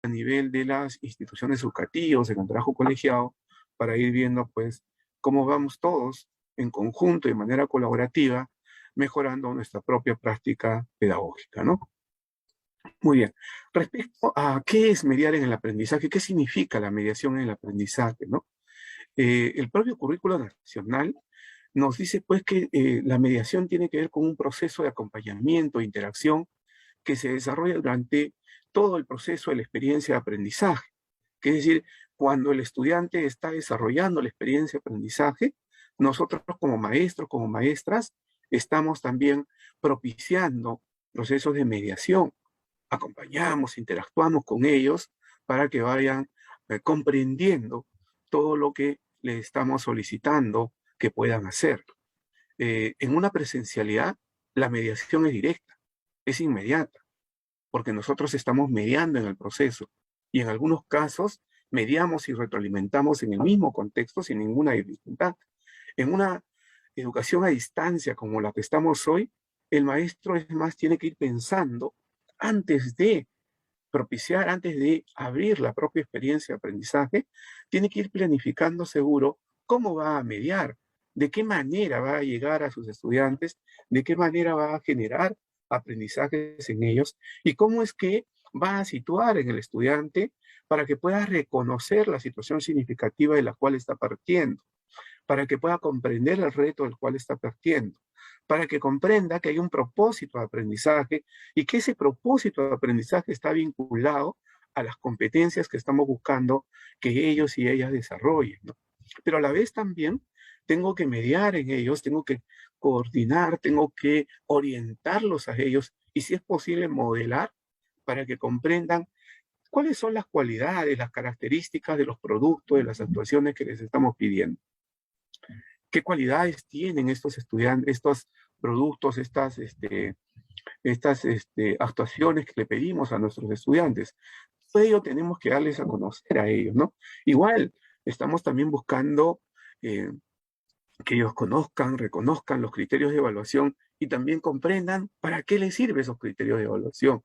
a nivel de las instituciones educativas, en el trabajo colegiado, para ir viendo, pues, cómo vamos todos en conjunto y de manera colaborativa mejorando nuestra propia práctica pedagógica, ¿no? Muy bien. Respecto a qué es mediar en el aprendizaje, qué significa la mediación en el aprendizaje, ¿no? El propio currículo nacional nos dice, pues, que la mediación tiene que ver con un proceso de acompañamiento, interacción, que se desarrolla durante todo el proceso de la experiencia de aprendizaje. Que es decir, cuando el estudiante está desarrollando la experiencia de aprendizaje, nosotros como maestros, como maestras, estamos también propiciando procesos de mediación. Acompañamos, interactuamos con ellos para que vayan comprendiendo todo lo que les estamos solicitando que puedan hacer. En una presencialidad, la mediación es directa, es inmediata, porque nosotros estamos mediando en el proceso y en algunos casos mediamos y retroalimentamos en el mismo contexto sin ninguna dificultad. En una educación a distancia como la que estamos hoy, el maestro es más tiene que ir pensando antes de propiciar, antes de abrir la propia experiencia de aprendizaje, tiene que ir planificando seguro cómo va a mediar, de qué manera va a llegar a sus estudiantes, de qué manera va a generar aprendizajes en ellos y cómo es que va a situar en el estudiante para que pueda reconocer la situación significativa de la cual está partiendo, para que pueda comprender el reto del cual está partiendo, para que comprenda que hay un propósito de aprendizaje y que ese propósito de aprendizaje está vinculado a las competencias que estamos buscando que ellos y ellas desarrollen, ¿no? Pero a la vez también tengo que mediar en ellos, tengo que coordinar, tengo que orientarlos a ellos y si es posible modelar para que comprendan cuáles son las cualidades, las características de los productos, de las actuaciones que les estamos pidiendo. ¿Qué cualidades tienen estos estudiantes, estos productos, estas actuaciones que le pedimos a nuestros estudiantes? Todo ello tenemos que darles a conocer a ellos, ¿no? Igual, estamos también buscando eh, que ellos conozcan, reconozcan los criterios de evaluación y también comprendan para qué les sirven esos criterios de evaluación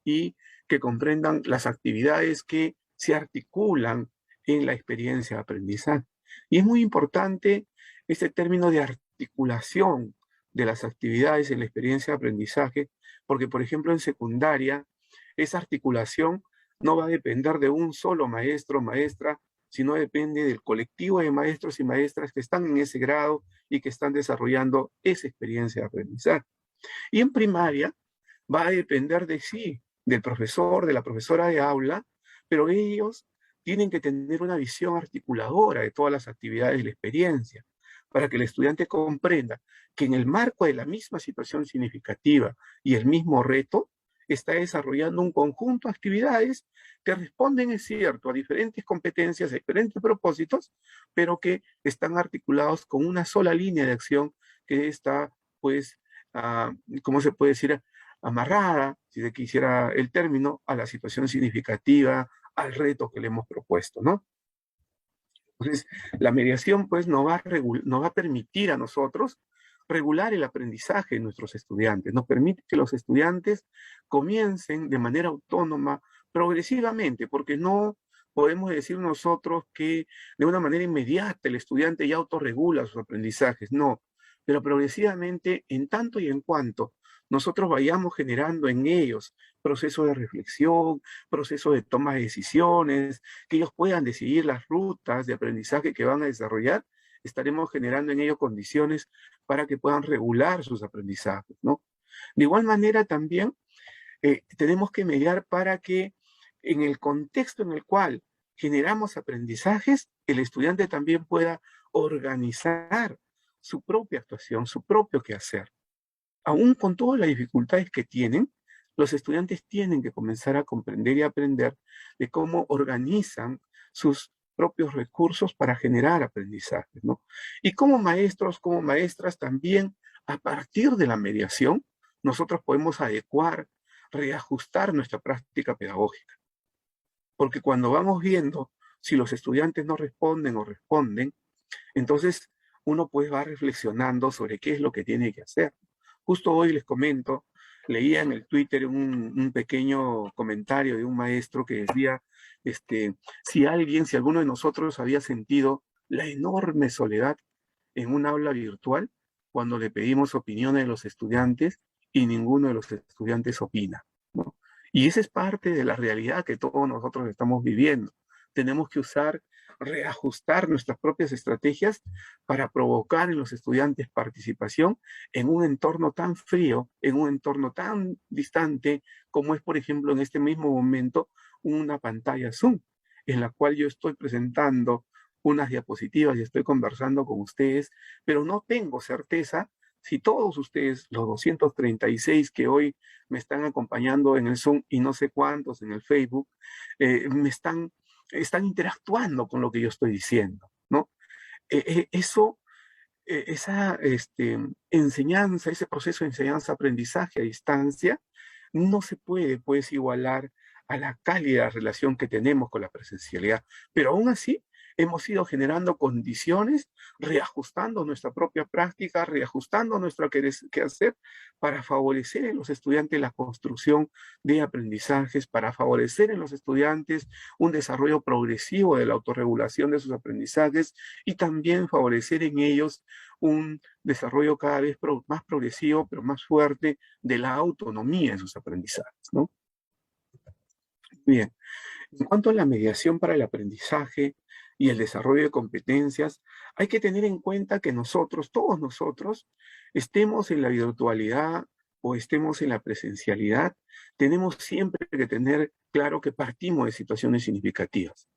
y que comprendan las actividades que se articulan en la experiencia de aprendizaje. Y es muy importante este término de articulación de las actividades en la experiencia de aprendizaje, porque por ejemplo en secundaria, esa articulación no va a depender de un solo maestro o maestra, sino depende del colectivo de maestros y maestras que están en ese grado y que están desarrollando esa experiencia de aprendizaje. Y en primaria va a depender de sí, del profesor, de la profesora de aula, pero ellos tienen que tener una visión articuladora de todas las actividades de la experiencia, para que el estudiante comprenda que en el marco de la misma situación significativa y el mismo reto, está desarrollando un conjunto de actividades que responden, es cierto, a diferentes competencias, a diferentes propósitos, pero que están articulados con una sola línea de acción que está, pues, ¿cómo se puede decir? Amarrada, si se quisiera el término, a la situación significativa, al reto que le hemos propuesto, ¿no? Entonces, la mediación, pues, nos va a permitir a nosotros regular el aprendizaje de nuestros estudiantes, nos permite que los estudiantes comiencen de manera autónoma, progresivamente, porque no podemos decir nosotros que de una manera inmediata el estudiante ya autorregula sus aprendizajes, no, pero progresivamente, en tanto y en cuanto nosotros vayamos generando en ellos procesos de reflexión, procesos de toma de decisiones, que ellos puedan decidir las rutas de aprendizaje que van a desarrollar, estaremos generando en ellos condiciones para que puedan regular sus aprendizajes, ¿no? De igual manera también tenemos que mediar para que en el contexto en el cual generamos aprendizajes, el estudiante también pueda organizar su propia actuación, su propio quehacer. Aún con todas las dificultades que tienen, los estudiantes tienen que comenzar a comprender y aprender de cómo organizan sus propios recursos para generar aprendizaje, ¿no? Y como maestros, como maestras también, a partir de la mediación, nosotros podemos adecuar, reajustar nuestra práctica pedagógica. Porque cuando vamos viendo si los estudiantes no responden o responden, entonces uno pues va reflexionando sobre qué es lo que tiene que hacer. Justo hoy les comento, leía en el Twitter un pequeño comentario de un maestro que decía, si alguno de nosotros había sentido la enorme soledad en un aula virtual cuando le pedimos opiniones de los estudiantes y ninguno de los estudiantes opina, ¿no? Y esa es parte de la realidad que todos nosotros estamos viviendo. Tenemos que reajustar nuestras propias estrategias para provocar en los estudiantes participación en un entorno tan frío, en un entorno tan distante como es, por ejemplo, en este mismo momento, una pantalla Zoom, en la cual yo estoy presentando unas diapositivas y estoy conversando con ustedes, pero no tengo certeza si todos ustedes, los 236 que hoy me están acompañando en el Zoom y no sé cuántos en el Facebook, están interactuando con lo que yo estoy diciendo, ¿no? Eso, esa enseñanza, ese proceso de enseñanza-aprendizaje a distancia, no se puede, pues, igualar a la cálida relación que tenemos con la presencialidad. Pero aún así, hemos ido generando condiciones, reajustando nuestra propia práctica, reajustando nuestro quehacer para favorecer en los estudiantes la construcción de aprendizajes, para favorecer en los estudiantes un desarrollo progresivo de la autorregulación de sus aprendizajes y también favorecer en ellos un desarrollo cada vez más progresivo, pero más fuerte de la autonomía en sus aprendizajes, ¿no? Bien, en cuanto a la mediación para el aprendizaje y el desarrollo de competencias, hay que tener en cuenta que nosotros, todos nosotros, estemos en la virtualidad o estemos en la presencialidad, tenemos siempre que tener claro que partimos de situaciones significativas.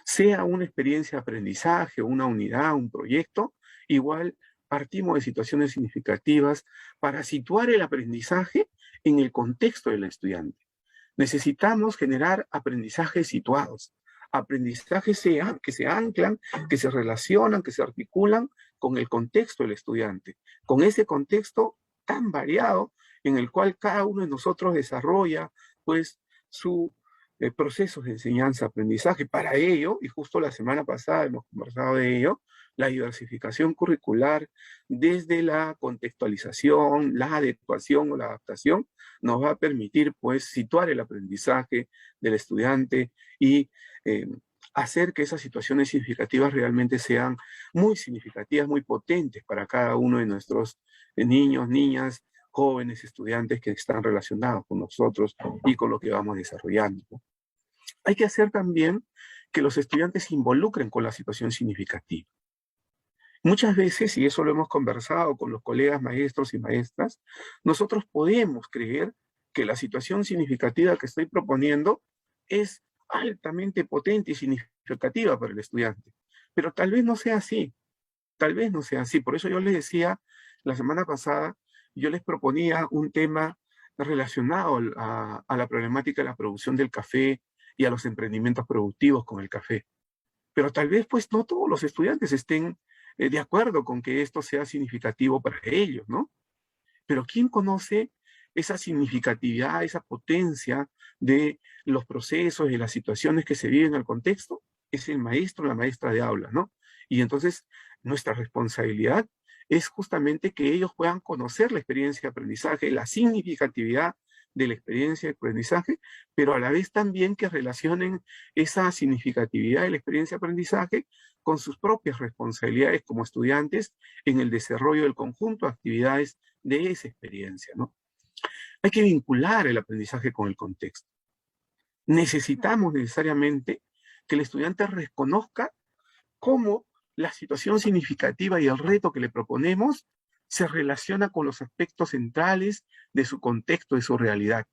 Sea una experiencia de aprendizaje, una unidad, un proyecto, igual partimos de situaciones significativas para situar el aprendizaje en el contexto del estudiante. Necesitamos generar aprendizajes situados, aprendizajes que se anclan, que se relacionan, que se articulan con el contexto del estudiante, con ese contexto tan variado en el cual cada uno de nosotros desarrolla pues su procesos de enseñanza-aprendizaje. Para ello, y justo la semana pasada hemos conversado de ello, la diversificación curricular desde la contextualización, la adecuación o la adaptación nos va a permitir pues situar el aprendizaje del estudiante y hacer que esas situaciones significativas realmente sean muy significativas, muy potentes para cada uno de nuestros niños, niñas, jóvenes, estudiantes que están relacionados con nosotros y con lo que vamos desarrollando, ¿no? Hay que hacer también que los estudiantes se involucren con la situación significativa. Muchas veces, y eso lo hemos conversado con los colegas maestros y maestras, nosotros podemos creer que la situación significativa que estoy proponiendo es altamente potente y significativa para el estudiante. Pero tal vez no sea así, tal vez no sea así. Por eso yo les decía la semana pasada, yo les proponía un tema relacionado a la problemática de la producción del café y a los emprendimientos productivos con el café. Pero tal vez pues no todos los estudiantes estén de acuerdo con que esto sea significativo para ellos, ¿no? Pero ¿quién conoce esa significatividad, esa potencia de los procesos y las situaciones que se viven en el contexto? Es el maestro, la maestra de aula, ¿no? Y entonces nuestra responsabilidad es justamente que ellos puedan conocer la experiencia de aprendizaje, la significatividad de la experiencia de aprendizaje, pero a la vez también que relacionen esa significatividad de la experiencia de aprendizaje con sus propias responsabilidades como estudiantes en el desarrollo del conjunto de actividades de esa experiencia, ¿no? Hay que vincular el aprendizaje con el contexto. Necesitamos necesariamente que el estudiante reconozca cómo la situación significativa y el reto que le proponemos se relaciona con los aspectos centrales de su contexto, de su realidad.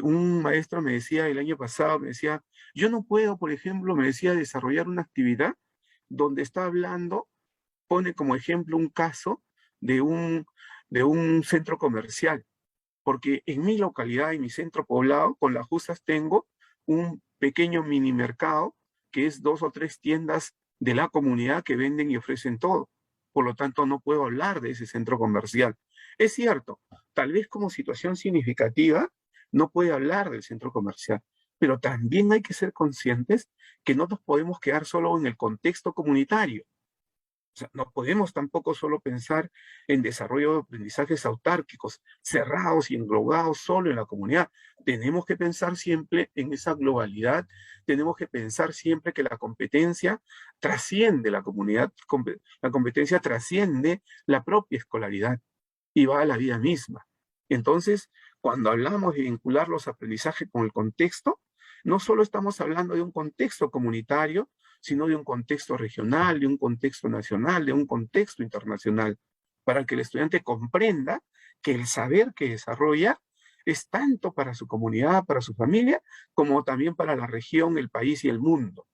Un maestro me decía el año pasado, me decía, yo no puedo, por ejemplo, me decía, desarrollar una actividad donde está hablando, pone como ejemplo un caso de un centro comercial, porque en mi localidad, en mi centro poblado, con las justas tengo un pequeño mini mercado que es 2 o 3 tiendas de la comunidad que venden y ofrecen todo. Por lo tanto, no puedo hablar de ese centro comercial. Es cierto, tal vez como situación significativa no puede hablar del centro comercial, pero también hay que ser conscientes que no nos podemos quedar solo en el contexto comunitario. O sea, no podemos tampoco solo pensar en desarrollo de aprendizajes autárquicos, cerrados y englobados solo en la comunidad. Tenemos que pensar siempre en esa globalidad, tenemos que pensar siempre que la competencia trasciende la comunidad, la competencia trasciende la propia escolaridad y va a la vida misma. Entonces, cuando hablamos de vincular los aprendizajes con el contexto, no solo estamos hablando de un contexto comunitario, sino de un contexto regional, de un contexto nacional, de un contexto internacional, para que el estudiante comprenda que el saber que desarrolla es tanto para su comunidad, para su familia, como también para la región, el país y el mundo.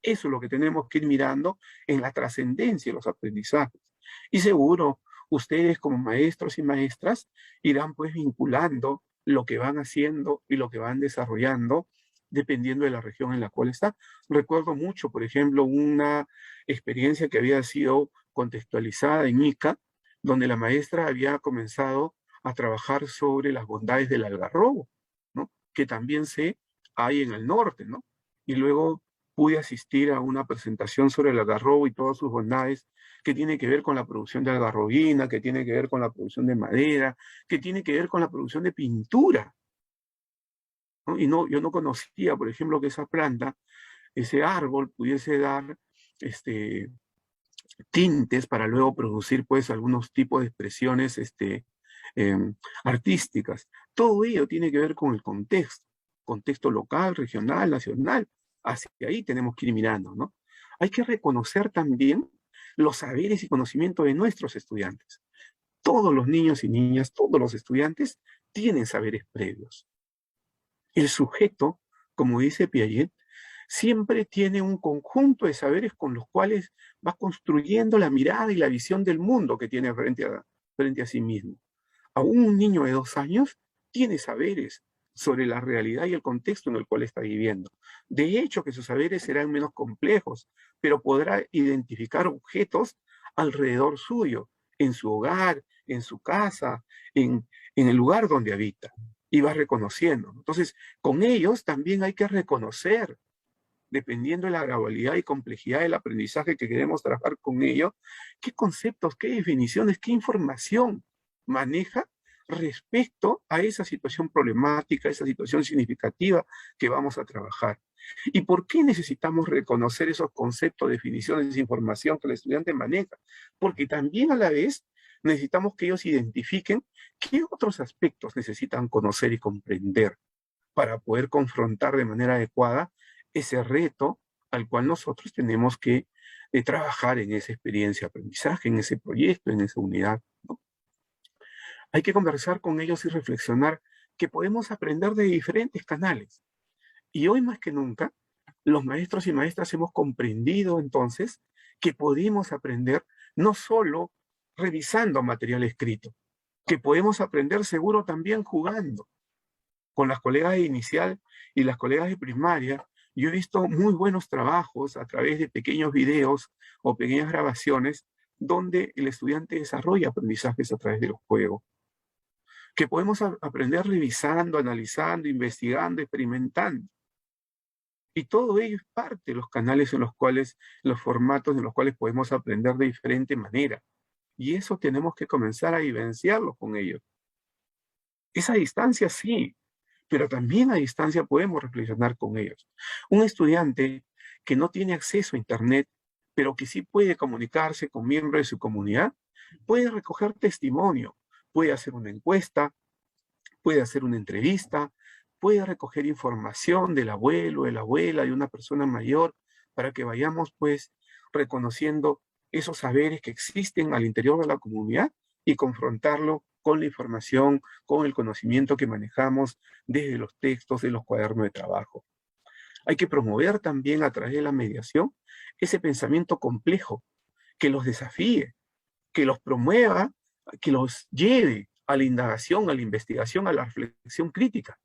Eso es lo que tenemos que ir mirando en la trascendencia de los aprendizajes. Y seguro, ustedes como maestros y maestras irán pues vinculando lo que van haciendo y lo que van desarrollando dependiendo de la región en la cual está. Recuerdo mucho, por ejemplo, una experiencia que había sido contextualizada en Ica, donde la maestra había comenzado a trabajar sobre las bondades del algarrobo, ¿no? Que también se hay en el norte, ¿no? Y luego pude asistir a una presentación sobre el algarrobo y todas sus bondades, que tiene que ver con la producción de algarrobina, que tiene que ver con la producción de madera, que tiene que ver con la producción de pintura, ¿no? Y no, yo no conocía, por ejemplo, que esa planta, ese árbol, pudiese dar tintes para luego producir pues algunos tipos de expresiones eh, artísticas. Todo ello tiene que ver con el contexto local, regional, nacional. Hacia ahí tenemos que ir mirando, ¿no? Hay que reconocer también los saberes y conocimientos de nuestros estudiantes. Todos los niños y niñas, todos los estudiantes tienen saberes previos. El sujeto, como dice Piaget, siempre tiene un conjunto de saberes con los cuales va construyendo la mirada y la visión del mundo que tiene frente a sí mismo. Aún un niño de 2 años tiene saberes sobre la realidad y el contexto en el cual está viviendo. De hecho, que sus saberes serán menos complejos, pero podrá identificar objetos alrededor suyo, en su hogar, en su casa, en el lugar donde habita, y va reconociendo. Entonces, con ellos también hay que reconocer, dependiendo de la gradualidad y complejidad del aprendizaje que queremos trabajar con ellos, qué conceptos, qué definiciones, qué información maneja respecto a esa situación problemática, esa situación significativa que vamos a trabajar. ¿Y por qué necesitamos reconocer esos conceptos, definiciones, información que el estudiante maneja? Porque también a la vez necesitamos que ellos identifiquen qué otros aspectos necesitan conocer y comprender para poder confrontar de manera adecuada ese reto al cual nosotros tenemos que trabajar en esa experiencia de aprendizaje, en ese proyecto, en esa unidad, ¿no? Hay que conversar con ellos y reflexionar que podemos aprender de diferentes canales. Y hoy más que nunca, los maestros y maestras hemos comprendido entonces que podemos aprender no solo revisando material escrito, que podemos aprender seguro también jugando. Con las colegas de inicial y las colegas de primaria, yo he visto muy buenos trabajos a través de pequeños videos o pequeñas grabaciones donde el estudiante desarrolla aprendizajes a través de los juegos, que podemos aprender revisando, analizando, investigando, experimentando. Y todo ello es parte de los canales en los cuales, los formatos en los cuales podemos aprender de diferente manera. Y eso tenemos que comenzar a vivenciarlo con ellos. Esa distancia sí, pero también a distancia podemos reflexionar con ellos. Un estudiante que no tiene acceso a Internet, pero que sí puede comunicarse con miembros de su comunidad, puede recoger testimonio, puede hacer una encuesta, puede hacer una entrevista, puede recoger información del abuelo, de la abuela, de una persona mayor, para que vayamos pues reconociendo esos saberes que existen al interior de la comunidad y confrontarlo con la información, con el conocimiento que manejamos desde los textos de los cuadernos de trabajo. Hay que promover también a través de la mediación ese pensamiento complejo que los desafíe, que los promueva, que los lleve a la indagación, a la investigación, a la reflexión crítica,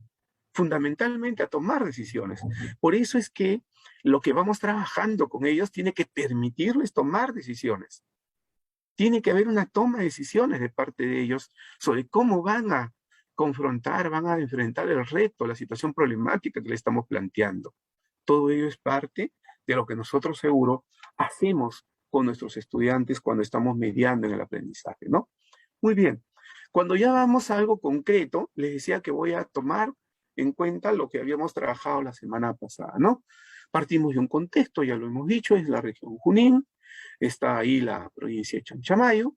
fundamentalmente a tomar decisiones. Por eso es que lo que vamos trabajando con ellos tiene que permitirles tomar decisiones. Tiene que haber una toma de decisiones de parte de ellos sobre cómo van a confrontar, van a enfrentar el reto, la situación problemática que le estamos planteando. Todo ello es parte de lo que nosotros seguro hacemos con nuestros estudiantes cuando estamos mediando en el aprendizaje, ¿no? Muy bien. Cuando ya vamos a algo concreto, les decía que voy a tomar en cuenta lo que habíamos trabajado la semana pasada, ¿no? Partimos de un contexto, ya lo hemos dicho, es la región Junín, está ahí la provincia de Chanchamayo,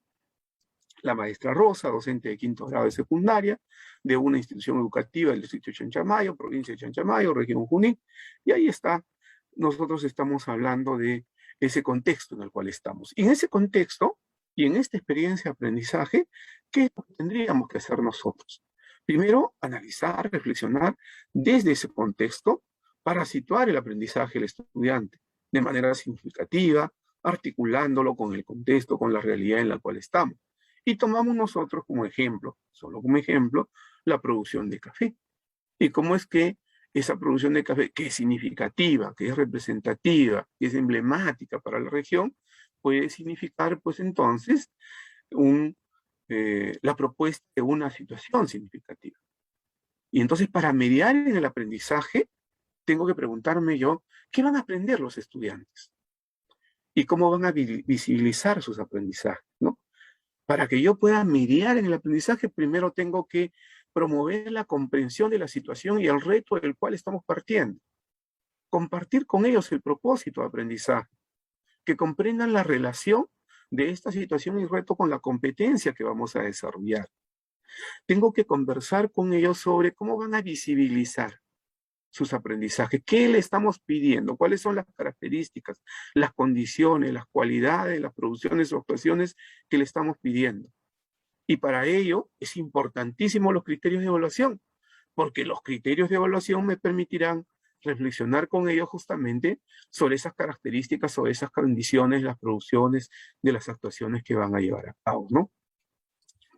la maestra Rosa, docente de quinto grado de secundaria, de una institución educativa del distrito de Chanchamayo, provincia de Chanchamayo, región Junín, y ahí está, nosotros estamos hablando de ese contexto en el cual estamos. Y en ese contexto, y en esta experiencia de aprendizaje, ¿qué tendríamos que hacer nosotros? Primero, analizar, reflexionar desde ese contexto para situar el aprendizaje del estudiante de manera significativa, articulándolo con el contexto, con la realidad en la cual estamos. Y tomamos nosotros como ejemplo, solo como ejemplo, la producción de café. Y cómo es que esa producción de café, que es significativa, que es representativa, que es emblemática para la región, puede significar, pues entonces, la propuesta de una situación significativa. Y entonces, para mediar en el aprendizaje, tengo que preguntarme yo, ¿qué van a aprender los estudiantes? ¿Y cómo van a visibilizar sus aprendizajes, ¿no? Para que yo pueda mediar en el aprendizaje, primero tengo que promover la comprensión de la situación y el reto del cual estamos partiendo. Compartir con ellos el propósito de aprendizaje, que comprendan la relación de esta situación y reto con la competencia que vamos a desarrollar. Tengo que conversar con ellos sobre cómo van a visibilizar sus aprendizajes, qué le estamos pidiendo, cuáles son las características, las condiciones, las cualidades, las producciones o actuaciones que le estamos pidiendo. Y para ello es importantísimo los criterios de evaluación, porque los criterios de evaluación me permitirán reflexionar con ellos justamente sobre esas características, sobre esas condiciones, las producciones de las actuaciones que van a llevar a cabo, ¿no?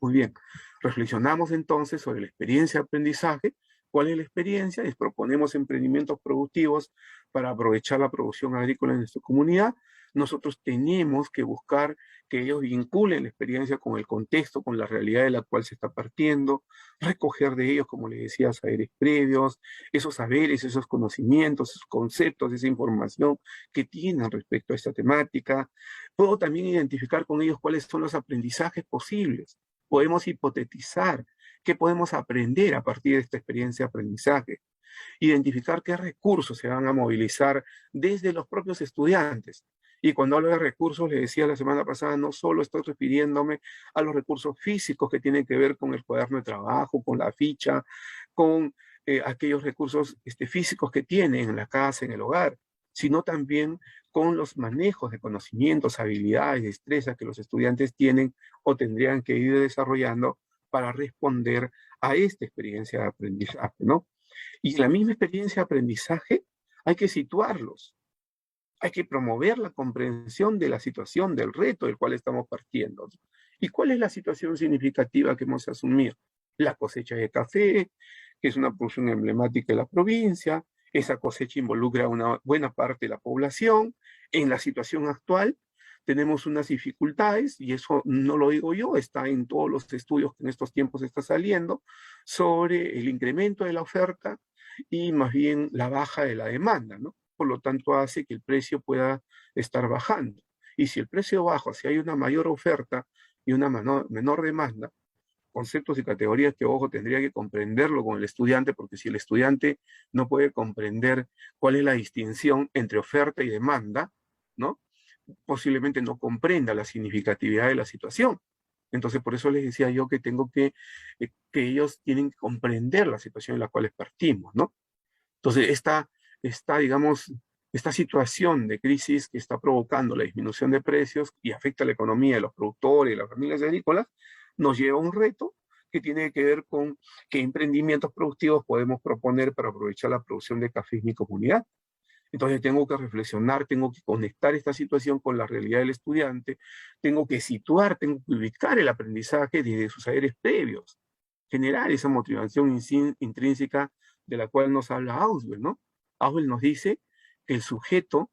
Muy bien, reflexionamos entonces sobre la experiencia de aprendizaje. ¿Cuál es la experiencia? Les proponemos emprendimientos productivos para aprovechar la producción agrícola en nuestra comunidad. Nosotros tenemos que buscar que ellos vinculen la experiencia con el contexto, con la realidad de la cual se está partiendo, recoger de ellos, como les decía, saberes previos, esos saberes, esos conocimientos, esos conceptos, esa información que tienen respecto a esta temática. Puedo también identificar con ellos cuáles son los aprendizajes posibles. Podemos hipotetizar qué podemos aprender a partir de esta experiencia de aprendizaje, identificar qué recursos se van a movilizar desde los propios estudiantes. Y cuando hablo de recursos, les decía la semana pasada, no solo estoy refiriéndome a los recursos físicos que tienen que ver con el cuaderno de trabajo, con la ficha, con aquellos recursos físicos que tienen en la casa, en el hogar, sino también con los manejos de conocimientos, habilidades, destrezas que los estudiantes tienen o tendrían que ir desarrollando para responder a esta experiencia de aprendizaje, ¿no? Y en la misma experiencia de aprendizaje hay que situarlos, hay que promover la comprensión de la situación, del reto del cual estamos partiendo. ¿Y cuál es la situación significativa que hemos asumido? La cosecha de café, que es una producción emblemática de la provincia. Esa cosecha involucra a una buena parte de la población. En la situación actual tenemos unas dificultades, y eso no lo digo yo, está en todos los estudios que en estos tiempos está saliendo, sobre el incremento de la oferta y más bien la baja de la demanda, ¿no? Por lo tanto hace que el precio pueda estar bajando. Y si el precio baja, si hay una mayor oferta y una menor demanda, conceptos y categorías que, ojo, tendría que comprenderlo con el estudiante, porque si el estudiante no puede comprender cuál es la distinción entre oferta y demanda, ¿no? Posiblemente no comprenda la significatividad de la situación. Entonces, por eso les decía yo que tengo que ellos tienen que comprender la situación en la cual partimos, ¿no? Entonces, digamos, esta situación de crisis que está provocando la disminución de precios y afecta a la economía de los productores y las familias agrícolas, nos lleva a un reto que tiene que ver con qué emprendimientos productivos podemos proponer para aprovechar la producción de café en mi comunidad. Entonces tengo que reflexionar, tengo que conectar esta situación con la realidad del estudiante, tengo que situar, tengo que ubicar el aprendizaje desde sus saberes previos, generar esa motivación intrínseca de la cual nos habla Auswell, ¿no? Auswell nos dice que el sujeto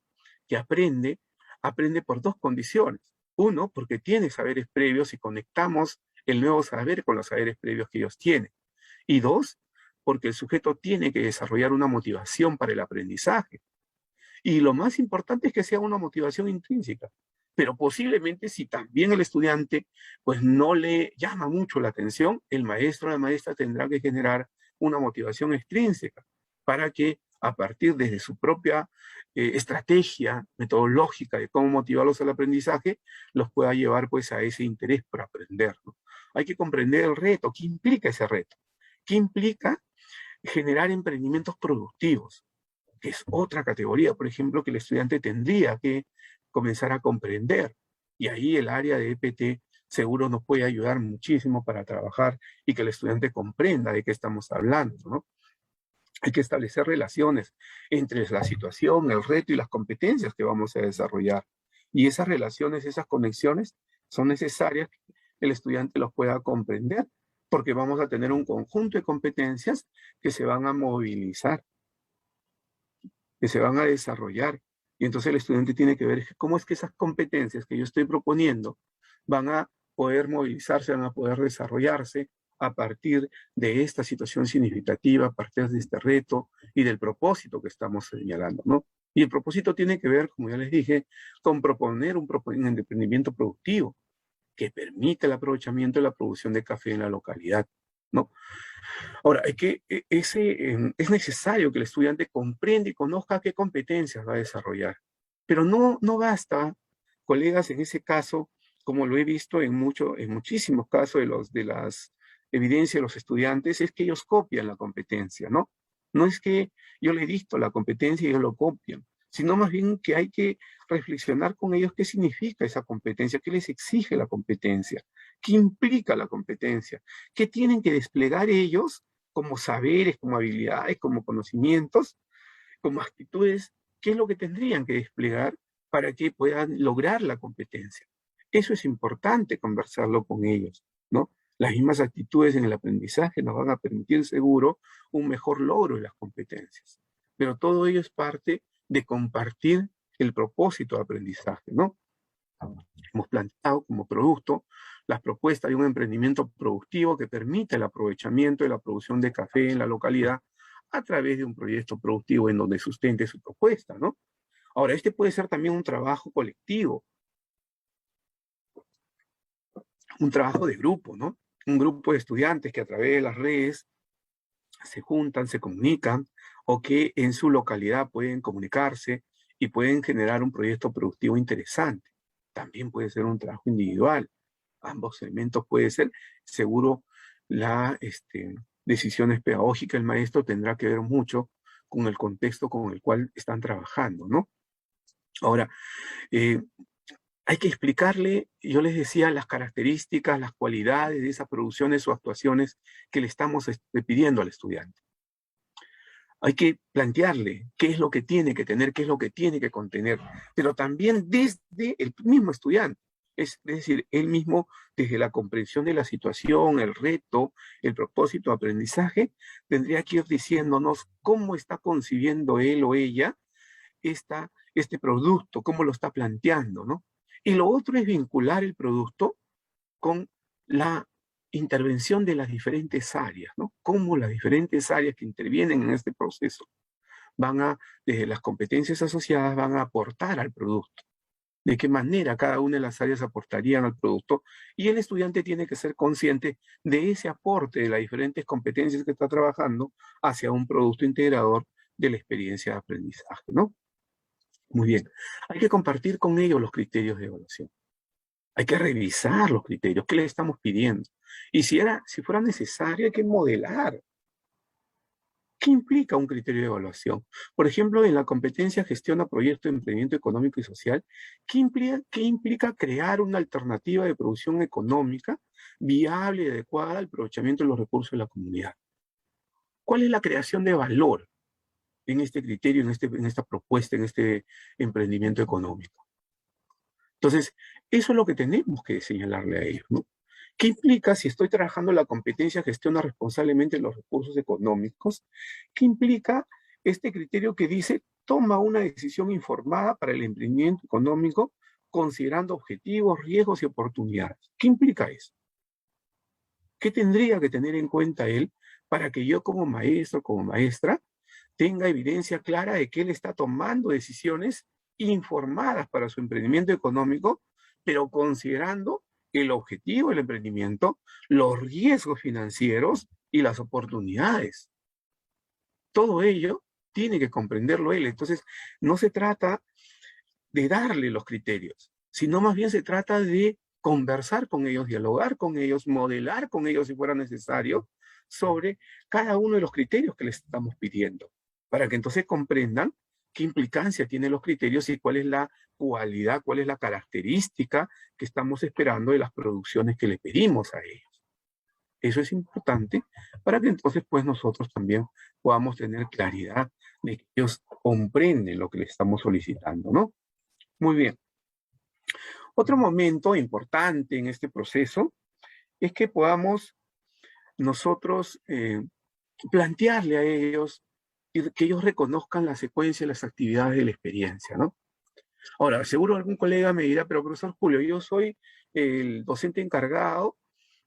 que aprende, aprende por dos condiciones. Uno, porque tiene saberes previos y conectamos el nuevo saber con los saberes previos que ellos tienen. Y dos, porque el sujeto tiene que desarrollar una motivación para el aprendizaje. Y lo más importante es que sea una motivación intrínseca. Pero posiblemente si también el estudiante pues no le llama mucho la atención, el maestro o la maestra tendrá que generar una motivación extrínseca para que a partir de su propia estrategia metodológica de cómo motivarlos al aprendizaje, los pueda llevar pues a ese interés por aprender, ¿no? Hay que comprender el reto, ¿qué implica ese reto? ¿Qué implica generar emprendimientos productivos? Que es otra categoría, por ejemplo, que el estudiante tendría que comenzar a comprender. Y ahí el área de EPT seguro nos puede ayudar muchísimo para trabajar y que el estudiante comprenda de qué estamos hablando, ¿no? Hay que establecer relaciones entre la situación, el reto y las competencias que vamos a desarrollar. Y esas relaciones, esas conexiones son necesarias que el estudiante los pueda comprender, porque vamos a tener un conjunto de competencias que se van a movilizar, que se van a desarrollar. Y entonces el estudiante tiene que ver cómo es que esas competencias que yo estoy proponiendo van a poder movilizarse, van a poder desarrollarse a partir de esta situación significativa, a partir de este reto y del propósito que estamos señalando, ¿no? Y el propósito tiene que ver, como ya les dije, con proponer un emprendimiento productivo que permita el aprovechamiento de la producción de café en la localidad, ¿no? Ahora, es necesario que el estudiante comprenda y conozca qué competencias va a desarrollar. Pero no basta, colegas, en ese caso, como lo he visto en muchísimos casos de las evidencias de los estudiantes, es que ellos copian la competencia, ¿no? No es que yo le dicto la competencia y ellos lo copian, sino más bien que hay que reflexionar con ellos qué significa esa competencia, qué les exige la competencia, qué implica la competencia, qué tienen que desplegar ellos como saberes, como habilidades, como conocimientos, como actitudes, qué es lo que tendrían que desplegar para que puedan lograr la competencia. Eso es importante conversarlo con ellos, ¿no? Las mismas actitudes en el aprendizaje nos van a permitir seguro un mejor logro de las competencias. Pero todo ello es parte de compartir el propósito de aprendizaje, ¿no? Hemos planteado como producto las propuestas de un emprendimiento productivo que permite el aprovechamiento de la producción de café en la localidad a través de un proyecto productivo en donde sustente su propuesta, ¿no? Ahora, este puede ser también un trabajo colectivo, un trabajo de grupo, ¿no? Un grupo de estudiantes que a través de las redes se juntan, se comunican o que en su localidad pueden comunicarse y pueden generar un proyecto productivo interesante. También puede ser un trabajo individual. Ambos elementos puede ser. Seguro la decisiones pedagógicas del maestro tendrá que ver mucho con el contexto con el cual están trabajando, ¿no? Ahora, eh, hay que explicarle, yo les decía, las características, las cualidades de esas producciones o actuaciones que le estamos pidiendo al estudiante. Hay que plantearle qué es lo que tiene que tener, qué es lo que tiene que contener, pero también desde el mismo estudiante. Es decir, él mismo, desde la comprensión de la situación, el reto, el propósito de aprendizaje, tendría que ir diciéndonos cómo está concibiendo él o ella este producto, cómo lo está planteando, ¿no? Y lo otro es vincular el producto con la intervención de las diferentes áreas, ¿no? Cómo las diferentes áreas que intervienen en este proceso desde las competencias asociadas, van a aportar al producto. De qué manera cada una de las áreas aportarían al producto, y el estudiante tiene que ser consciente de ese aporte de las diferentes competencias que está trabajando hacia un producto integrador de la experiencia de aprendizaje, ¿no? Muy bien. Hay que compartir con ellos los criterios de evaluación. Hay que revisar los criterios que les estamos pidiendo. Y si fuera necesario, hay que modelar. ¿Qué implica un criterio de evaluación? Por ejemplo, en la competencia gestión a proyecto de emprendimiento económico y social, qué implica crear una alternativa de producción económica viable y adecuada al aprovechamiento de los recursos de la comunidad? ¿Cuál es la creación de valor en este criterio, en esta propuesta, en este emprendimiento económico? Entonces, eso es lo que tenemos que señalarle a ellos, ¿no? ¿Qué implica si estoy trabajando la competencia gestiona responsablemente los recursos económicos? ¿Qué implica este criterio que dice toma una decisión informada para el emprendimiento económico considerando objetivos, riesgos y oportunidades? ¿Qué implica eso? ¿Qué tendría que tener en cuenta él para que yo como maestro, como maestra, tenga evidencia clara de que él está tomando decisiones informadas para su emprendimiento económico, pero considerando el objetivo del emprendimiento, los riesgos financieros y las oportunidades. Todo ello tiene que comprenderlo él. Entonces, no se trata de darle los criterios, sino más bien se trata de conversar con ellos, dialogar con ellos, modelar con ellos si fuera necesario, sobre cada uno de los criterios que les estamos pidiendo, para que entonces comprendan qué implicancia tienen los criterios y cuál es la cualidad, cuál es la característica que estamos esperando de las producciones que le pedimos a ellos. Eso es importante para que entonces pues nosotros también podamos tener claridad de que ellos comprenden lo que le estamos solicitando, ¿no? Muy bien. Otro momento importante en este proceso es que podamos nosotros plantearle a ellos y que ellos reconozcan la secuencia de las actividades de la experiencia, ¿no? Ahora, seguro algún colega me dirá, pero profesor Julio, yo soy el docente encargado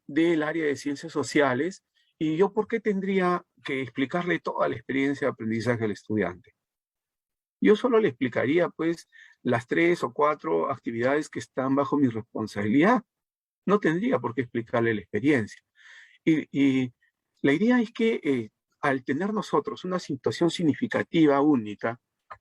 del área de ciencias sociales y yo ¿por qué tendría que explicarle toda la experiencia de aprendizaje al estudiante? Yo solo le explicaría, pues, las 3 o 4 actividades que están bajo mi responsabilidad. No tendría por qué explicarle la experiencia. Y la idea es que al tener nosotros una situación significativa, única,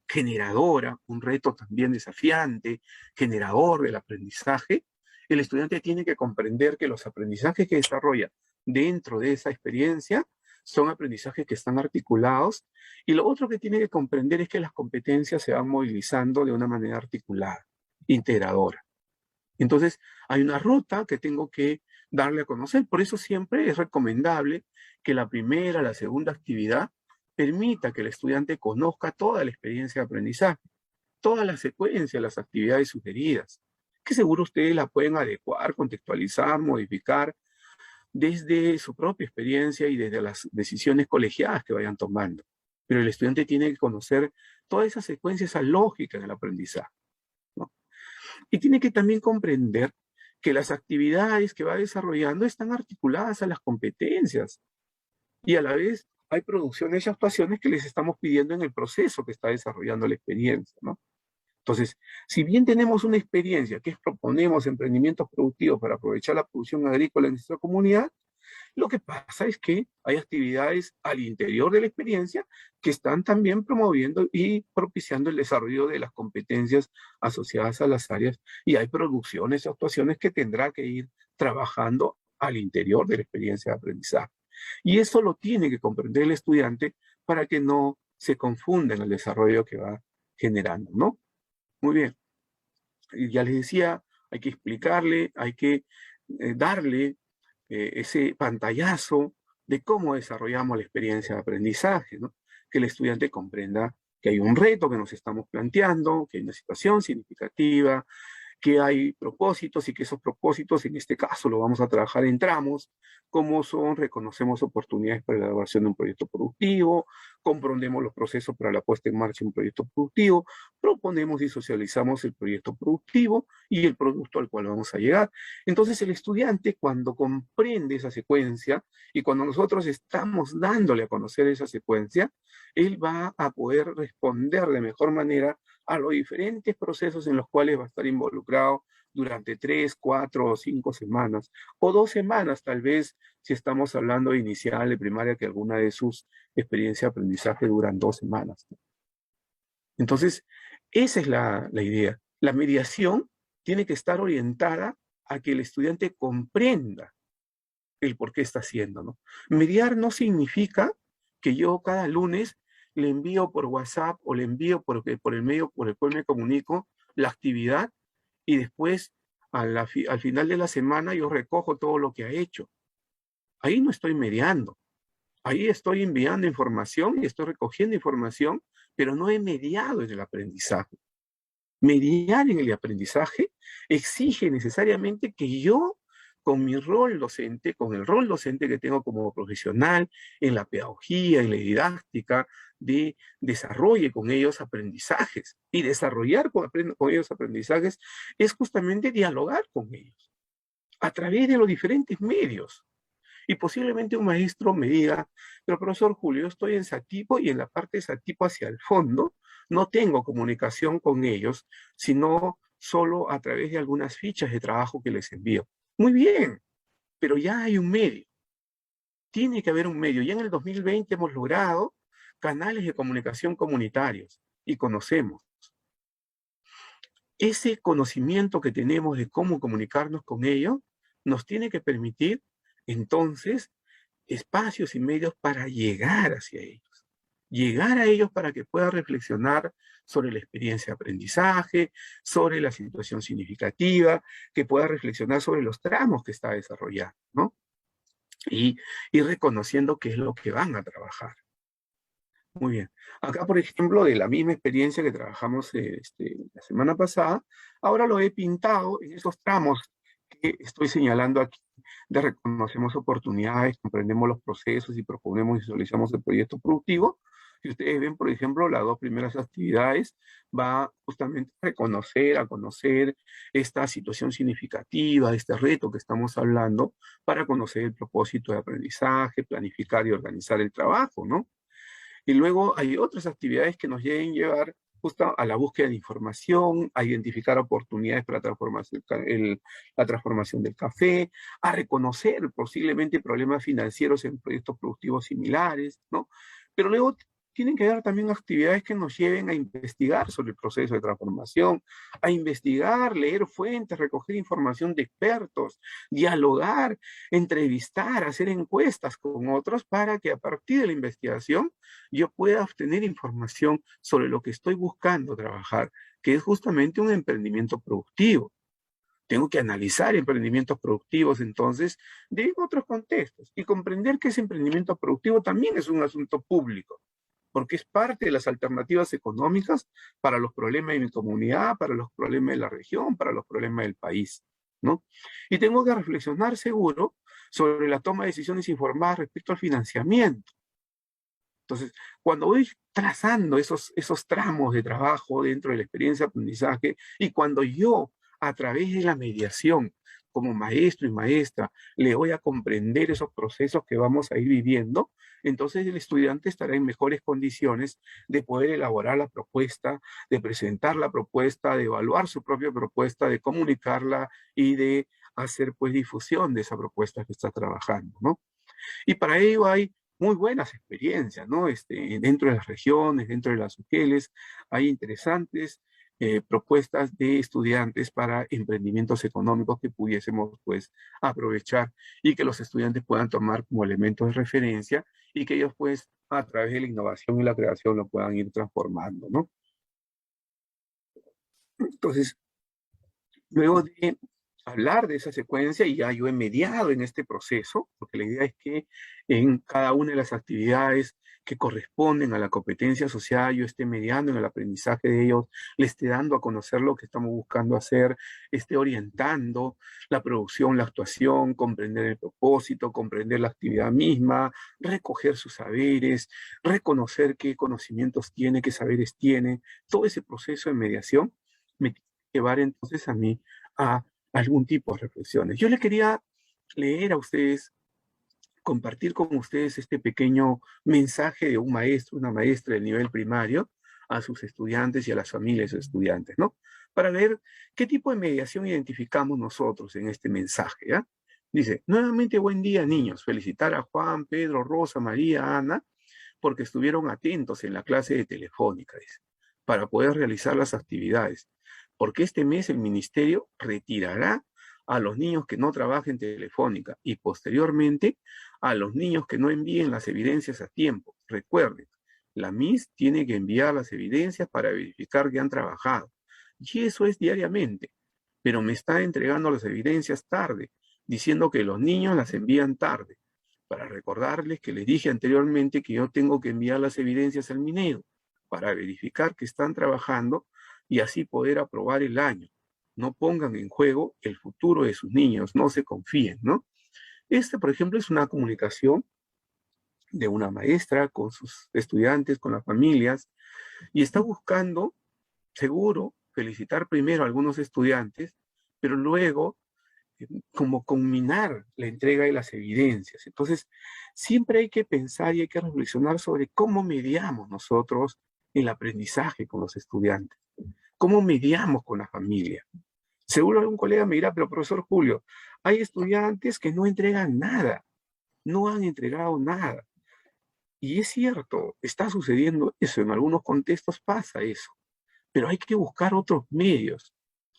generadora, un reto también desafiante, generador del aprendizaje, el estudiante tiene que comprender que los aprendizajes que desarrolla dentro de esa experiencia son aprendizajes que están articulados, y lo otro que tiene que comprender es que las competencias se van movilizando de una manera articulada, integradora. Entonces, hay una ruta que tengo que darle a conocer. Por eso siempre es recomendable que la primera, la segunda actividad permita que el estudiante conozca toda la experiencia de aprendizaje, toda la secuencia de las actividades sugeridas, que seguro ustedes la pueden adecuar, contextualizar, modificar desde su propia experiencia y desde las decisiones colegiadas que vayan tomando. Pero el estudiante tiene que conocer toda esa secuencia, esa lógica del aprendizaje, ¿no? Y tiene que también comprender que las actividades que va desarrollando están articuladas a las competencias y a la vez hay producciones y actuaciones que les estamos pidiendo en el proceso que está desarrollando la experiencia, ¿no? Entonces, si bien tenemos una experiencia que es proponemos emprendimientos productivos para aprovechar la producción agrícola en nuestra comunidad, lo que pasa es que hay actividades al interior de la experiencia que están también promoviendo y propiciando el desarrollo de las competencias asociadas a las áreas, y hay producciones y actuaciones que tendrá que ir trabajando al interior de la experiencia de aprendizaje. Y eso lo tiene que comprender el estudiante para que no se confunda en el desarrollo que va generando, ¿no? Muy bien. Y ya les decía, hay que explicarle, hay que darle ese pantallazo de cómo desarrollamos la experiencia de aprendizaje, ¿no? Que el estudiante comprenda que hay un reto que nos estamos planteando, que hay una situación significativa, que hay propósitos y que esos propósitos, en este caso, lo vamos a trabajar en tramos, como son, reconocemos oportunidades para la elaboración de un proyecto productivo, comprendemos los procesos para la puesta en marcha de un proyecto productivo, proponemos y socializamos el proyecto productivo y el producto al cual vamos a llegar. Entonces el estudiante, cuando comprende esa secuencia y cuando nosotros estamos dándole a conocer esa secuencia, él va a poder responder de mejor manera a los diferentes procesos en los cuales va a estar involucrado durante 3, 4 o 5 semanas, o 2 semanas tal vez, si estamos hablando de inicial, de primaria, que alguna de sus experiencias de aprendizaje duran 2 semanas. Entonces, esa es la idea. La mediación tiene que estar orientada a que el estudiante comprenda el por qué está haciendo, ¿no? Mediar no significa que yo cada lunes le envío por WhatsApp o le envío por el medio por el cual me comunico la actividad y después al final de la semana yo recojo todo lo que ha hecho. Ahí no estoy mediando. Ahí estoy enviando información y estoy recogiendo información, pero no he mediado en el aprendizaje. Mediar en el aprendizaje exige necesariamente que yo, con mi rol docente, con el rol docente que tengo como profesional en la pedagogía, en la didáctica, desarrolle con ellos aprendizajes. Y desarrollar con ellos aprendizajes es justamente dialogar con ellos a través de los diferentes medios. Y posiblemente un maestro me diga, pero profesor Julio, yo estoy en Satipo y en la parte de Satipo hacia el fondo no tengo comunicación con ellos, sino solo a través de algunas fichas de trabajo que les envío. Muy bien, pero ya hay un medio. Tiene que haber un medio. Ya en el 2020 hemos logrado canales de comunicación comunitarios y conocemos. Ese conocimiento que tenemos de cómo comunicarnos con ellos nos tiene que permitir entonces espacios y medios para llegar hacia ellos. Llegar a ellos para que puedan reflexionar sobre la experiencia de aprendizaje, sobre la situación significativa, que pueda reflexionar sobre los tramos que está desarrollando, ¿no? Y ir reconociendo qué es lo que van a trabajar. Muy bien. Acá, por ejemplo, de la misma experiencia que trabajamos la semana pasada, ahora lo he pintado en esos tramos que estoy señalando aquí, de reconocemos oportunidades, comprendemos los procesos y proponemos y visualizamos el proyecto productivo. Si ustedes ven, por ejemplo, las dos primeras actividades, va justamente a reconocer, a conocer esta situación significativa, este reto que estamos hablando, para conocer el propósito de aprendizaje, planificar y organizar el trabajo, ¿no? Y luego hay otras actividades que nos deben llevar justo a la búsqueda de información, a identificar oportunidades para la transformación del café, a reconocer posiblemente problemas financieros en proyectos productivos similares, ¿no? Pero luego tienen que haber también actividades que nos lleven a investigar sobre el proceso de transformación, a investigar, leer fuentes, recoger información de expertos, dialogar, entrevistar, hacer encuestas con otros para que a partir de la investigación yo pueda obtener información sobre lo que estoy buscando trabajar, que es justamente un emprendimiento productivo. Tengo que analizar emprendimientos productivos entonces de otros contextos y comprender que ese emprendimiento productivo también es un asunto público, porque es parte de las alternativas económicas para los problemas de mi comunidad, para los problemas de la región, para los problemas del país, ¿no? Y tengo que reflexionar seguro sobre la toma de decisiones informadas respecto al financiamiento. Entonces, cuando voy trazando esos tramos de trabajo dentro de la experiencia de aprendizaje y cuando yo, a través de la mediación, como maestro y maestra, le voy a comprender esos procesos que vamos a ir viviendo, entonces el estudiante estará en mejores condiciones de poder elaborar la propuesta, de presentar la propuesta, de evaluar su propia propuesta, de comunicarla y de hacer pues difusión de esa propuesta que está trabajando, ¿no? Y para ello hay muy buenas experiencias, ¿no? Dentro de las regiones, dentro de las UGELes, hay interesantes propuestas de estudiantes para emprendimientos económicos que pudiésemos, pues, aprovechar y que los estudiantes puedan tomar como elementos de referencia y que ellos, pues, a través de la innovación y la creación lo puedan ir transformando, ¿no? Entonces, luego de hablar de esa secuencia, y ya yo he mediado en este proceso, porque la idea es que en cada una de las actividades que corresponden a la competencia social, yo esté mediando en el aprendizaje de ellos, le esté dando a conocer lo que estamos buscando hacer, esté orientando la producción, la actuación, comprender el propósito, comprender la actividad misma, recoger sus saberes, reconocer qué conocimientos tiene, qué saberes tiene, todo ese proceso de mediación me tiene que llevar entonces a mí a algún tipo de reflexiones. Yo le quería leer a ustedes, compartir con ustedes este pequeño mensaje de un maestro, una maestra del nivel primario a sus estudiantes y a las familias de sus estudiantes, ¿no? Para ver qué tipo de mediación identificamos nosotros en este mensaje, ¿ya? Dice, nuevamente buen día, niños. Felicitar a Juan, Pedro, Rosa, María, Ana, porque estuvieron atentos en la clase de Telefónica, dice, para poder realizar las actividades. Porque este mes el ministerio retirará a los niños que no trabajen Telefónica y posteriormente a los niños que no envíen las evidencias a tiempo. Recuerden, la MIS tiene que enviar las evidencias para verificar que han trabajado. Y eso es diariamente. Pero me está entregando las evidencias tarde, diciendo que los niños las envían tarde. Para recordarles que les dije anteriormente que yo tengo que enviar las evidencias al Minedo para verificar que están trabajando y así poder aprobar el año. No pongan en juego el futuro de sus niños, no se confíen, ¿no? Por ejemplo, es una comunicación de una maestra con sus estudiantes, con las familias, y está buscando, seguro, felicitar primero a algunos estudiantes, pero luego como culminar la entrega de las evidencias. Entonces, siempre hay que pensar y hay que reflexionar sobre cómo mediamos nosotros el aprendizaje con los estudiantes? ¿Cómo mediamos con la familia? Seguro algún colega me dirá, pero profesor Julio, hay estudiantes que no entregan nada, no han entregado nada. Y es cierto, está sucediendo eso, en algunos contextos pasa eso, pero hay que buscar otros medios.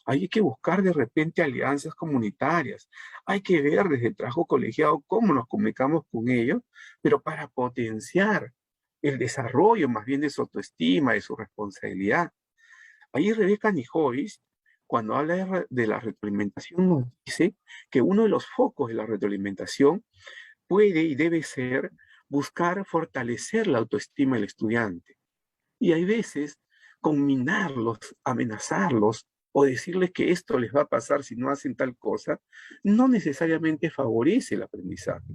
Hay que buscar de repente alianzas comunitarias. Hay que ver desde el trabajo colegiado cómo nos comunicamos con ellos, pero para potenciar el desarrollo más bien de su autoestima, de su responsabilidad. Ahí Rebeca Nijois, cuando habla de la retroalimentación, nos dice que uno de los focos de la retroalimentación puede y debe ser buscar fortalecer la autoestima del estudiante. Y hay veces conminarlos, amenazarlos o decirles que esto les va a pasar si no hacen tal cosa, no necesariamente favorece el aprendizaje.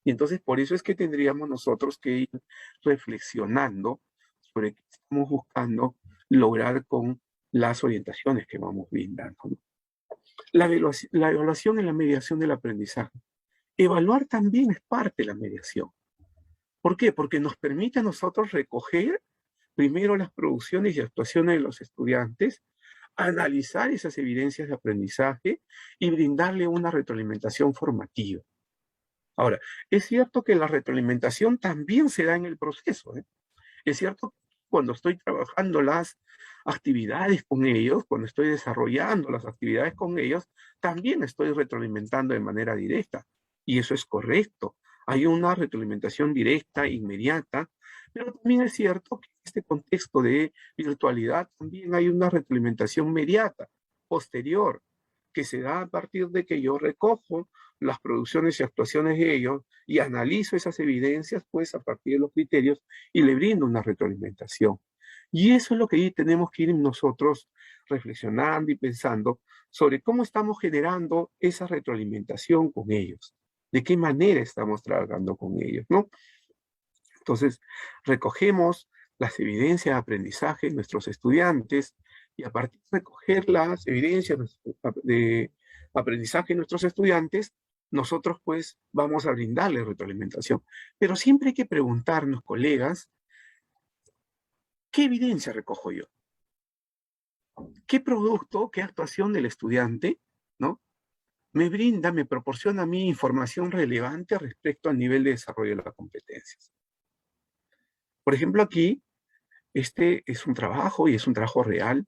Y entonces por eso es que tendríamos nosotros que ir reflexionando sobre qué estamos buscando lograr con las orientaciones que vamos brindando, ¿no? La evaluación en la mediación del aprendizaje. Evaluar también es parte de la mediación. ¿Por qué? Porque nos permite a nosotros recoger primero las producciones y actuaciones de los estudiantes, analizar esas evidencias de aprendizaje y brindarle una retroalimentación formativa. Ahora, es cierto que la retroalimentación también se da en el proceso, ¿eh? Es cierto que cuando estoy trabajando las actividades con ellos, cuando estoy desarrollando las actividades con ellos, también estoy retroalimentando de manera directa. Y eso es correcto. Hay una retroalimentación directa, inmediata, pero también es cierto que en este contexto de virtualidad también hay una retroalimentación inmediata, posterior, que se da a partir de que yo recojo las producciones y actuaciones de ellos y analizo esas evidencias, pues a partir de los criterios y le brindo una retroalimentación. Y eso es lo que tenemos que ir nosotros reflexionando y pensando sobre cómo estamos generando esa retroalimentación con ellos, de qué manera estamos trabajando con ellos, ¿no? Entonces, recogemos las evidencias de aprendizaje de nuestros estudiantes y a partir de recoger las evidencias de aprendizaje de nuestros estudiantes, nosotros pues vamos a brindarles retroalimentación. Pero siempre hay que preguntarnos, colegas, ¿qué evidencia recojo yo? ¿Qué producto, qué actuación del estudiante, ¿no? Me brinda, me proporciona a mí información relevante respecto al nivel de desarrollo de las competencias? Por ejemplo, aquí, este es un trabajo y es un trabajo real.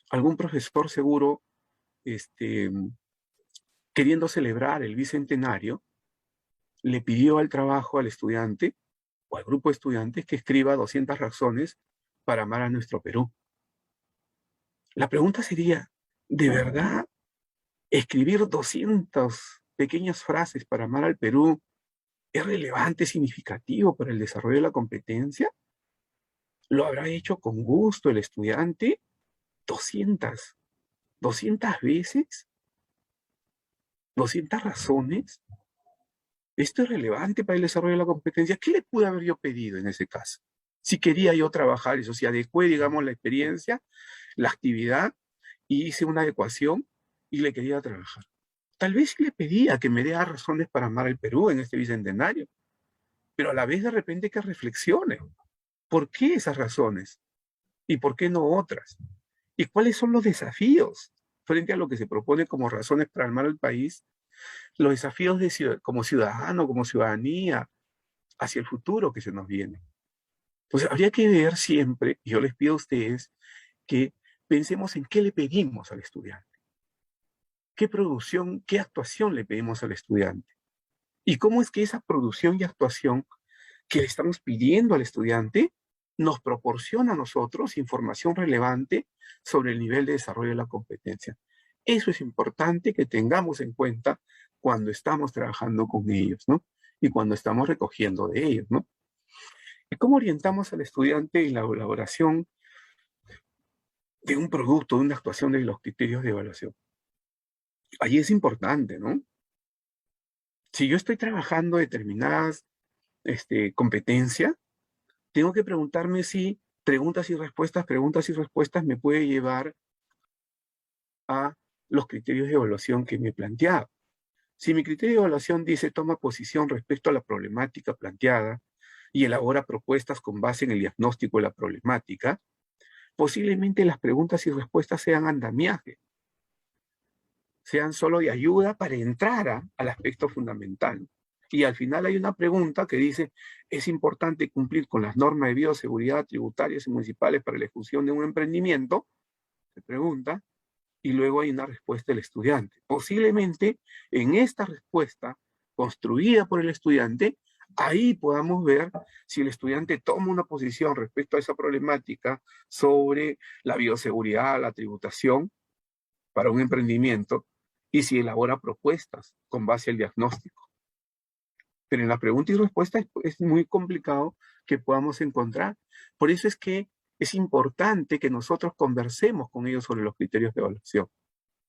Algún profesor seguro, este, queriendo celebrar el bicentenario, le pidió al trabajo al estudiante o al grupo de estudiantes que escriba 200 razones para amar a nuestro Perú. La pregunta sería, ¿de verdad escribir 200 pequeñas frases para amar al Perú es relevante, significativo para el desarrollo de la competencia? ¿Lo habrá hecho con gusto el estudiante? 200, 200 veces, 200 razones. ¿Esto es relevante para el desarrollo de la competencia? ¿Qué le pude haber yo pedido en ese caso? Si quería yo trabajar eso, si adecué, digamos, la experiencia, la actividad, y hice una adecuación y le quería trabajar. Tal vez sí le pedía que me dé razones para amar al Perú en este bicentenario, pero a la vez de repente que reflexione. ¿Por qué esas razones? ¿Y por qué no otras? ¿Y cuáles son los desafíos frente a lo que se propone como razones para amar al país? Los desafíos como ciudadano, como ciudadanía, hacia el futuro que se nos viene. Entonces, habría que ver siempre, y yo les pido a ustedes, que pensemos en qué le pedimos al estudiante, qué producción, qué actuación le pedimos al estudiante, y cómo es que esa producción y actuación que le estamos pidiendo al estudiante nos proporciona a nosotros información relevante sobre el nivel de desarrollo de la competencia. Eso es importante que tengamos en cuenta cuando estamos trabajando con ellos, ¿no? Y cuando estamos recogiendo de ellos, ¿no? ¿Y cómo orientamos al estudiante en la elaboración de un producto, de una actuación de los criterios de evaluación? Ahí es importante, ¿no? Si yo estoy trabajando determinadas competencias, tengo que preguntarme si preguntas y respuestas me puede llevar a los criterios de evaluación que me he planteado. Si mi criterio de evaluación dice toma posición respecto a la problemática planteada, y elabora propuestas con base en el diagnóstico de la problemática, posiblemente las preguntas y respuestas sean andamiaje, sean solo de ayuda para entrar al aspecto fundamental. Y al final hay una pregunta que dice, ¿es importante cumplir con las normas de bioseguridad tributarias y municipales para la ejecución de un emprendimiento? Se pregunta, y luego hay una respuesta del estudiante. Posiblemente en esta respuesta construida por el estudiante, ahí podamos ver si el estudiante toma una posición respecto a esa problemática sobre la bioseguridad, la tributación para un emprendimiento y si elabora propuestas con base al diagnóstico. Pero en la pregunta y respuesta es muy complicado que podamos encontrar. Por eso es que es importante que nosotros conversemos con ellos sobre los criterios de evaluación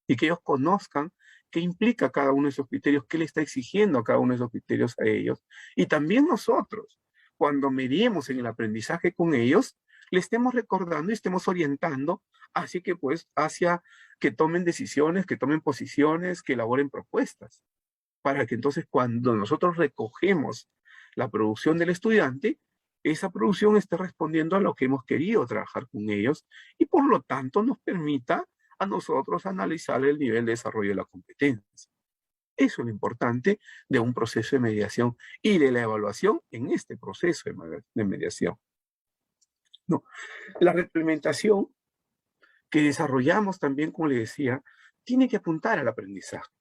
y que ellos conozcan qué implica cada uno de esos criterios, qué le está exigiendo a cada uno de esos criterios a ellos. Y también nosotros, cuando mediemos en el aprendizaje con ellos, le estemos recordando y estemos orientando, así que pues hacia que tomen decisiones, que tomen posiciones, que elaboren propuestas, para que entonces cuando nosotros recogemos la producción del estudiante, esa producción esté respondiendo a lo que hemos querido trabajar con ellos y por lo tanto nos permita a nosotros analizar el nivel de desarrollo de la competencia. Eso es lo importante de un proceso de mediación y de la evaluación en este proceso de mediación. No. La retroalimentación que desarrollamos también, como le decía, tiene que apuntar al aprendizaje.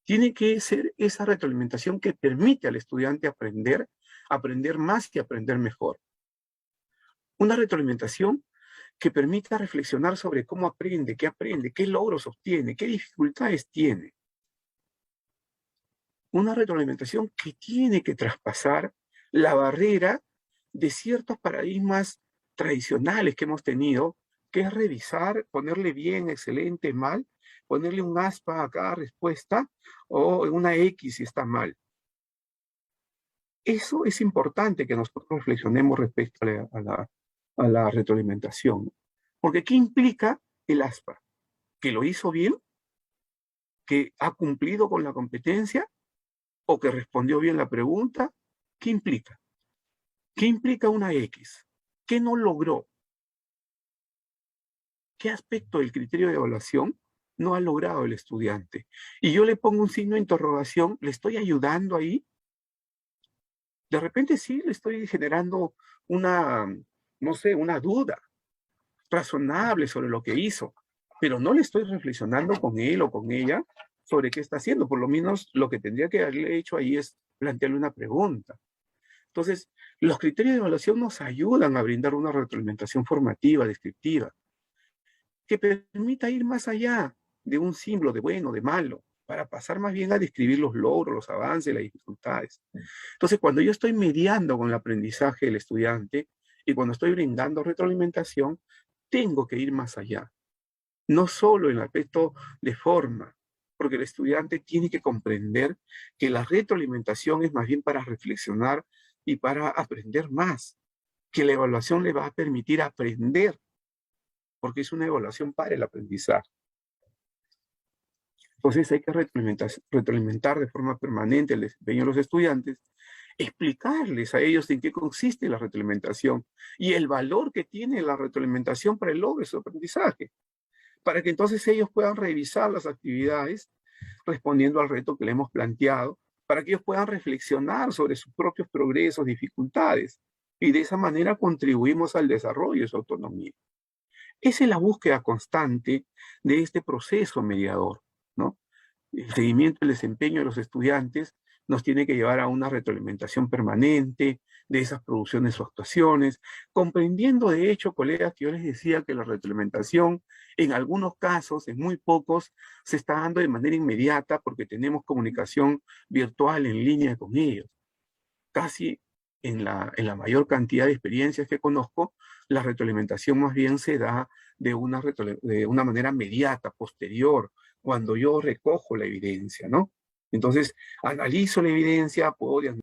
Tiene que ser esa retroalimentación que permite al estudiante aprender, aprender más y aprender mejor. Una retroalimentación que permita reflexionar sobre cómo aprende, qué logros obtiene, qué dificultades tiene. Una retroalimentación que tiene que traspasar la barrera de ciertos paradigmas tradicionales que hemos tenido, que es revisar, ponerle bien, excelente, mal, ponerle un aspa a cada respuesta o una X si está mal. Eso es importante que nosotros reflexionemos respecto a la retroalimentación. Porque ¿qué implica el aspa? ¿Que lo hizo bien? ¿Que ha cumplido con la competencia? ¿O que respondió bien la pregunta? ¿Qué implica? ¿Qué implica una X? ¿Qué no logró? ¿Qué aspecto del criterio de evaluación no ha logrado el estudiante? Y yo le pongo un signo de interrogación, ¿le estoy ayudando ahí? De repente sí le estoy generando una, no sé, una duda razonable sobre lo que hizo, pero no le estoy reflexionando con él o con ella sobre qué está haciendo. Por lo menos lo que tendría que haberle hecho ahí es plantearle una pregunta. Entonces, los criterios de evaluación nos ayudan a brindar una retroalimentación formativa, descriptiva, que permita ir más allá de un símbolo de bueno, de malo, para pasar más bien a describir los logros, los avances, las dificultades. Entonces, cuando yo estoy mediando con el aprendizaje del estudiante y cuando estoy brindando retroalimentación, tengo que ir más allá. No solo en el aspecto de forma, porque el estudiante tiene que comprender que la retroalimentación es más bien para reflexionar y para aprender más, que la evaluación le va a permitir aprender, porque es una evaluación para el aprendizaje. Entonces hay que retroalimentar de forma permanente el desempeño de los estudiantes, explicarles a ellos en qué consiste la retroalimentación y el valor que tiene la retroalimentación para el logro de su aprendizaje, para que entonces ellos puedan revisar las actividades respondiendo al reto que le hemos planteado, para que ellos puedan reflexionar sobre sus propios progresos, dificultades, y de esa manera contribuimos al desarrollo de su autonomía. Esa es la búsqueda constante de este proceso mediador, ¿no? El seguimiento del desempeño de los estudiantes nos tiene que llevar a una retroalimentación permanente de esas producciones o actuaciones, comprendiendo de hecho, colegas, que yo les decía que la retroalimentación en algunos casos, en muy pocos, se está dando de manera inmediata porque tenemos comunicación virtual en línea con ellos. Casi en la mayor cantidad de experiencias que conozco, la retroalimentación más bien se da de una manera inmediata, posterior, cuando yo recojo la evidencia, ¿no? Entonces, analizo la evidencia, puedo